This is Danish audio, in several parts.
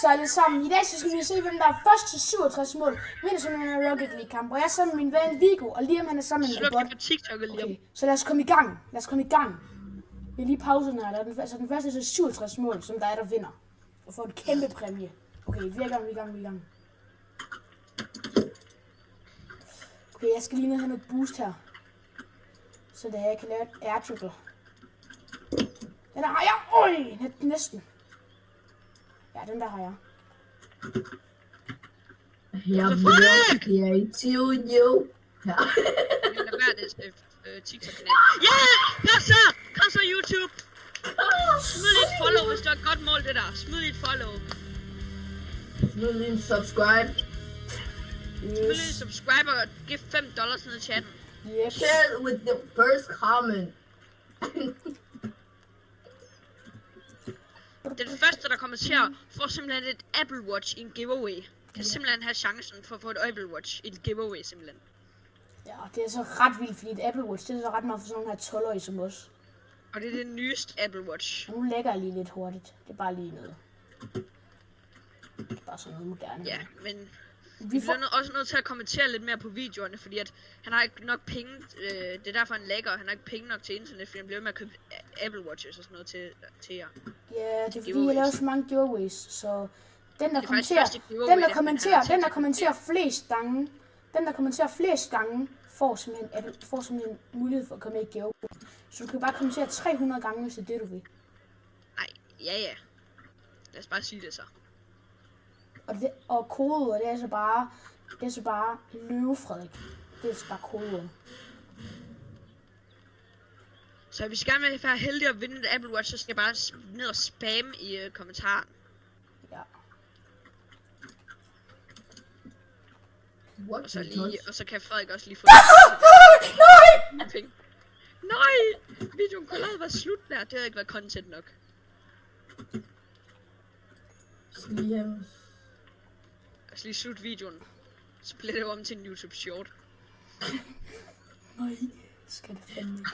så alle sammen. I dag så skal vi se, hvem der er først til 67 mål. Vinder simpelthen en Rocket League kamp. Og jeg er sammen med min ven Viggo, og lige om han er sammen med en robot. Okay, så lad os komme i gang. Vi har lige pausen her. Altså den første til 67 mål, som der vinder. Og får en kæmpe præmie. Okay, vi er i gang. Okay, jeg skal lige ned have noget boost her. Så det her, jeg kan lave et air triple. Den der har jeg. Øj, næsten. Ja, den der har jeg. Jeg bliver kreativ, jo. Ja. TikTok-kanal. Ja! Kom så YouTube! Smid lige et follow, hvis du har et godt mål, det der. Smid lige et follow. Smid lige en subscribe. Smid lige en subscribe og giv $5 ned i chatten. Yep. Share with the first comment. Den første, der kommenterer, får simpelthen et Apple Watch i en giveaway. Kan simpelthen have chancen for at få et Apple Watch i en giveaway, simpelthen. Ja, det er så ret vildt, fordi et Apple Watch, det er så ret meget for sådan nogle her 12-årige som os. Og det er det nyeste Apple Watch. Og nu lægger jeg lige lidt hurtigt. Det er bare lige noget. Det er bare sådan noget moderne. Ja, men vi bliver også nødt til at kommentere lidt mere på videoerne, fordi at han har ikke nok penge. Det er derfor han lægger, han har ikke penge nok til internet, fordi han bliver med at købe Apple Watches og sådan noget til jer. Ja, det er fordi jeg laver så mange giveaways, så den der kommenterer flest gange, får simpelthen mulighed for at komme med i giveaway. Så du kan bare kommentere 300 gange, hvis det er det du vil. Nej, ja. Lad os bare sige det så. Og kodeord, det er så bare Løve-Frederik. Det er så bare kodeord. Så hvis jeg gerne vil være heldig at vinde et Apple Watch, så skal jeg bare ned og spamme i kommentaren. Ja. Og så kan Frederik også lige få Nej! Nej! Videoen kunne allerede være slut der. Det havde ikke været content nok. Jamen. Jeg skal lige slutte videoen. Så bliver det om til en YouTube short. Nej, skal det fandme ikke.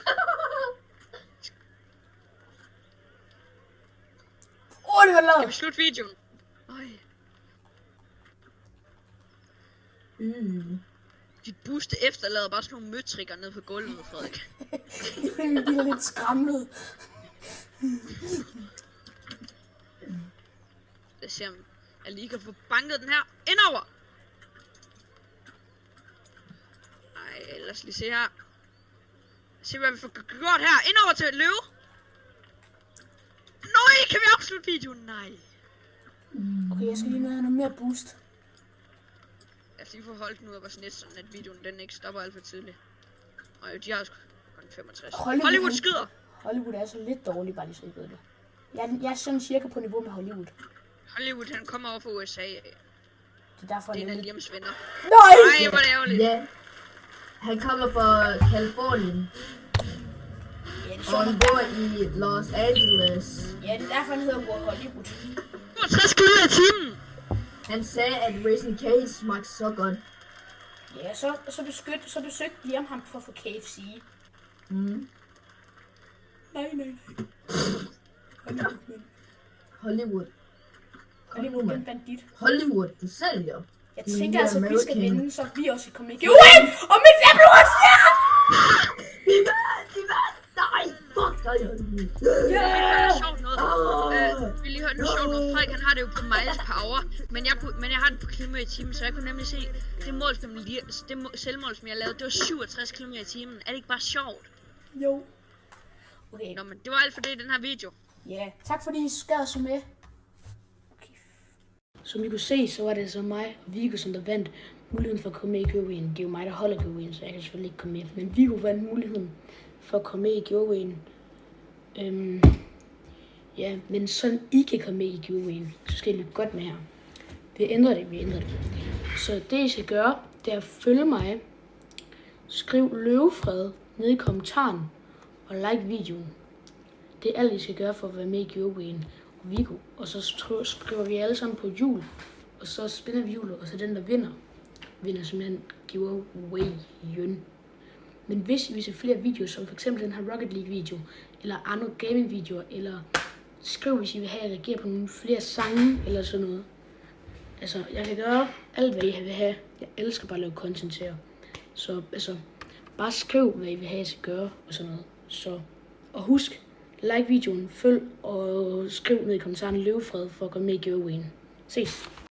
Det var lavet. Kan vi slutte videoen? Dit boost efterlader bare sådan nogle møtrikker nede på gulvet, Frederik. Vi bliver lidt skræmmet. Lad os se om jeg lige kan få banket den her indover. Ej, lad os lige se her. Se hvad vi får gjort her. Indover til løve. Nej, kan vi afslutte videoen? Nej. Okay, jeg skal lige have noget mere boost. Lad os lige få holdt den ud af vores net, sådan at videoen den ikke stopper alt for tidligt. Og de har kun 65. Hollywood skyder! Hollywood er så lidt dårlig, bare lige så I ved det. Jeg er sådan cirka på niveau med Hollywood. Hollywood, han kommer over fra USA. Det er derfor, det er en af Liams venner. Nej, hvor er det ærgerligt. Ja. Han kommer fra Californien. Ja, og han bor i Los Angeles. Ja, det er derfor, han hedder Hollywood. 60 km i timen! Han sagde, at Racing Cage smagte så godt. Ja, så besøgte Liam ham for at få KFC. Nej. Hollywood, den bandit. Hollywood, du sælger. Jeg tænker altså, at vi skal vinde, så vi også kommer ikke. Og mit Apple Watch, ja! Vi vandt! Nej, fuck dig! Vi lige hørte noget sjovt noget. Frederik, han har det jo på miles per hour, men jeg har det på kilometer i timen, så jeg kunne nemlig se det selvmål, som jeg lavede, det var 67 km i timen. Er det ikke bare sjovt? Jo. Okay. Nå, men det var alt for det i den her video. Ja, tak fordi I skad så med. Okay. Som I kunne se, så var det så mig og Viggo, som der vandt muligheden for at komme med i giveawayen. Det er jo mig, der holder giveawayen, så jeg kan selvfølgelig ikke komme med. Men Viggo vandt muligheden for at komme med i giveawayen. Ja, men sådan I kan komme med i giveawayen, så skal I lytte godt med her. Vi ændrer det. Så det I skal gøre, det er at følge mig. Skriv Løvefred nede i kommentaren og like videoen. Det er alt I skal gøre for at være med i giveawayen og Viggo. Og så skriver vi alle sammen på jul, og så spiller vi hjulet, og så den der vinder simpelthen giveawayen. Men hvis I vil se flere videoer, som f.eks. den her Rocket League video, eller andre gaming videoer, eller skriv hvis I vil have at reagere på nogle flere sange, eller sådan noget. Altså, jeg kan gøre alt, hvad I vil have. Jeg elsker bare at lave content til jer. Så altså, bare skriv, hvad I vil have, jeg skal gøre og sådan noget. Så, og husk, like videoen, følg og skriv ned i kommentarerne Løvefred for at komme med i giveawayen. Ses!